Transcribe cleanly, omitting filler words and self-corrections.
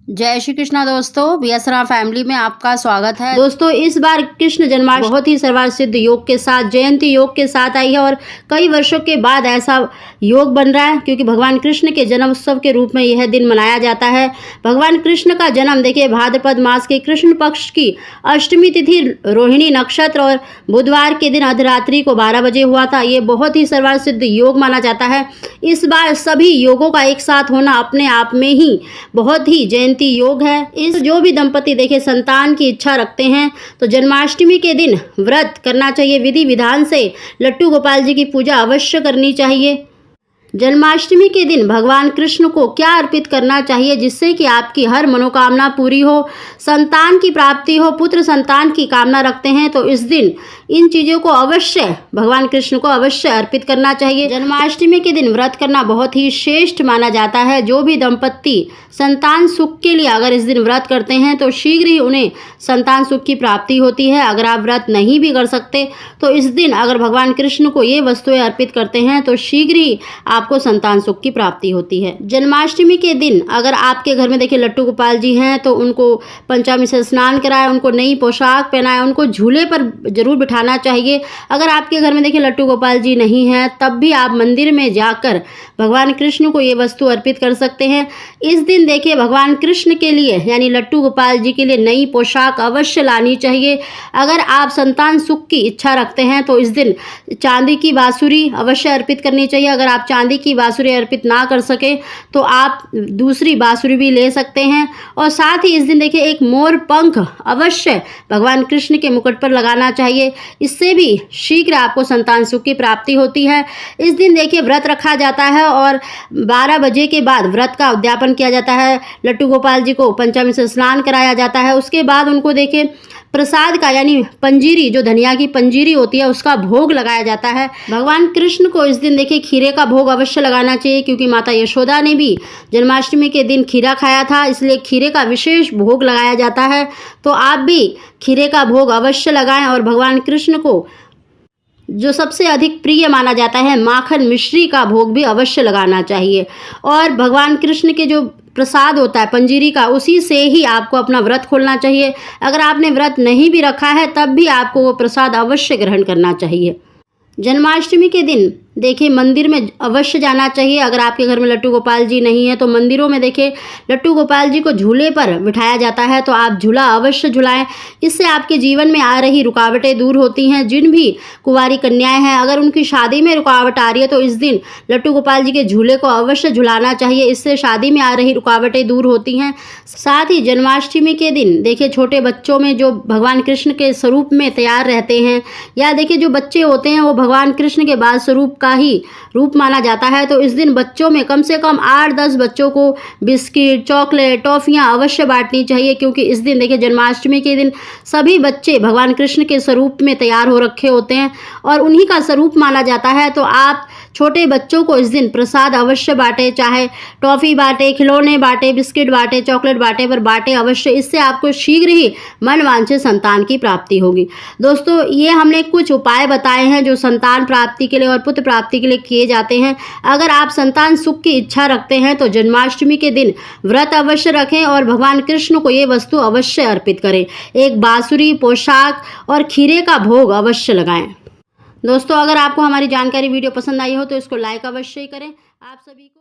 जय श्री कृष्णा दोस्तों, बीएसरा फैमिली में आपका स्वागत है। दोस्तों, इस बार कृष्ण जन्माष्टमी बहुत ही सर्वासिद्ध योग के साथ, जयंती योग के साथ आई है और कई वर्षों के बाद ऐसा योग बन रहा है क्योंकि भगवान कृष्ण के जन्म उत्सव के रूप में यह दिन मनाया जाता है। भगवान कृष्ण का जन्म देखिए भाद्रपद मास के कृष्ण पक्ष की अष्टमी तिथि रोहिणी नक्षत्र और बुधवार के दिन अर्धरात्रि को 12 बजे हुआ था। ये बहुत ही सर्वासिद्ध योग माना जाता है। इस बार सभी योगों का एक साथ होना अपने आप में ही बहुत ही जयंती योग है। इस जो भी दंपति देखे संतान की इच्छा रखते हैं तो जन्माष्टमी के दिन व्रत करना चाहिए। विधि विधान से लट्टू गोपाल जी की पूजा अवश्य करनी चाहिए। जन्माष्टमी के दिन भगवान कृष्ण को क्या अर्पित करना चाहिए जिससे कि आपकी हर मनोकामना पूरी हो, संतान की प्राप्ति हो, पुत्र संतान की कामना रखते हैं तो इस दिन इन चीज़ों को अवश्य भगवान कृष्ण को अवश्य अर्पित करना चाहिए। जन्माष्टमी के दिन व्रत करना बहुत ही श्रेष्ठ माना जाता है। जो भी दंपत्ति संतान सुख के लिए अगर इस दिन व्रत करते हैं तो शीघ्र ही उन्हें संतान सुख की प्राप्ति होती है। अगर आप व्रत नहीं भी कर सकते तो इस दिन अगर भगवान कृष्ण को ये वस्तुएं अर्पित करते हैं तो शीघ्र ही आपको संतान सुख की प्राप्ति होती है। जन्माष्टमी के दिन अगर आपके घर में देखिए लट्टू गोपाल जी हैं तो उनको पंचामृत से स्नान कराएं, उनको नई पोशाक पहनाएं, उनको झूले पर जरूर बिठाना चाहिए। अगर आपके घर में देखिए लट्टू गोपाल जी नहीं हैं तब भी आप मंदिर में जाकर भगवान कृष्ण को ये वस्तु अर्पित कर सकते हैं। इस दिन देखिए भगवान कृष्ण के लिए यानी लट्टू गोपाल जी के लिए नई पोशाक अवश्य लानी चाहिए। अगर आप संतान सुख की इच्छा रखते हैं तो इस दिन चांदी की बांसुरी अवश्य अर्पित करनी चाहिए। अगर आप चांदी की बांसुरी अर्पित ना कर सके तो आप दूसरी बांसुरी भी ले सकते हैं। और साथ ही इस दिन देखिए एक मोर पंख अवश्य भगवान कृष्ण के मुकुट पर लगाना चाहिए। इससे भी शीघ्र आपको संतान सुख की प्राप्ति होती है। इस दिन देखिए व्रत रखा जाता है और 12 बजे के बाद व्रत का उद्यापन किया जाता है। लट्टू गोपाल जी को पंचामृत से स्नान कराया जाता है। उसके बाद उनको देखिए प्रसाद का यानी पंजीरी, जो धनिया की पंजीरी होती है, उसका भोग लगाया जाता है। भगवान कृष्ण को इस दिन देखिए खीरे का भोग अवश्य लगाना चाहिए क्योंकि माता यशोदा ने भी जन्माष्टमी के दिन खीरा खाया था, इसलिए खीरे का विशेष भोग लगाया जाता है। तो आप भी खीरे का भोग अवश्य लगाएं और भगवान कृष्ण को जो सबसे अधिक प्रिय माना जाता है माखन मिश्री का भोग भी अवश्य लगाना चाहिए। और भगवान कृष्ण के जो प्रसाद होता है पंजीरी का, उसी से ही आपको अपना व्रत खोलना चाहिए। अगर आपने व्रत नहीं भी रखा है तब भी आपको वो प्रसाद अवश्य ग्रहण करना चाहिए। जन्माष्टमी के दिन देखिए मंदिर में अवश्य जाना चाहिए। अगर आपके घर में लट्टू गोपाल जी नहीं है तो मंदिरों में देखिए लट्टू गोपाल जी को झूले पर बिठाया जाता है तो आप झूला अवश्य झुलाएं। इससे आपके जीवन में आ रही रुकावटें दूर होती हैं। जिन भी कुंवारी कन्याएं हैं अगर उनकी शादी में रुकावट आ रही है तो इस दिन लट्टू गोपाल जी के झूले को अवश्य झुलाना चाहिए। इससे शादी में आ रही रुकावटें दूर होती हैं। साथ ही जन्माष्टमी के दिन देखिए छोटे बच्चों में जो भगवान कृष्ण के स्वरूप में तैयार रहते हैं या देखिए जो बच्चे होते हैं वो भगवान कृष्ण के बाल स्वरूप का ही रूप माना जाता है। तो इस दिन बच्चों में कम से कम 8-10 बच्चों को बिस्किट, चॉकलेट, टॉफियां अवश्य बांटनी चाहिए क्योंकि इस दिन देखिए जन्माष्टमी के दिन सभी बच्चे भगवान कृष्ण के स्वरूप में तैयार हो रखे होते हैं और उन्हीं का स्वरूप माना जाता है। तो आप छोटे बच्चों को इस दिन प्रसाद अवश्य बांटे, चाहे टॉफ़ी बांटे, खिलौने बांटे, बिस्किट बांटे, चॉकलेट बांटे, पर बांटे अवश्य। इससे आपको शीघ्र ही मनवांछित संतान की प्राप्ति होगी। दोस्तों, ये हमने कुछ उपाय बताए हैं जो संतान प्राप्ति के लिए और पुत्र प्राप्ति के लिए किए जाते हैं। अगर आप संतान सुख की इच्छा रखते हैं तो जन्माष्टमी के दिन व्रत अवश्य रखें और भगवान कृष्ण को ये वस्तु अवश्य अर्पित करें। एक बांसुरी, पोशाक और खीरे का भोग अवश्य लगाएं। दोस्तों, अगर आपको हमारी जानकारी वीडियो पसंद आई हो तो इसको लाइक अवश्य करें। आप सभी को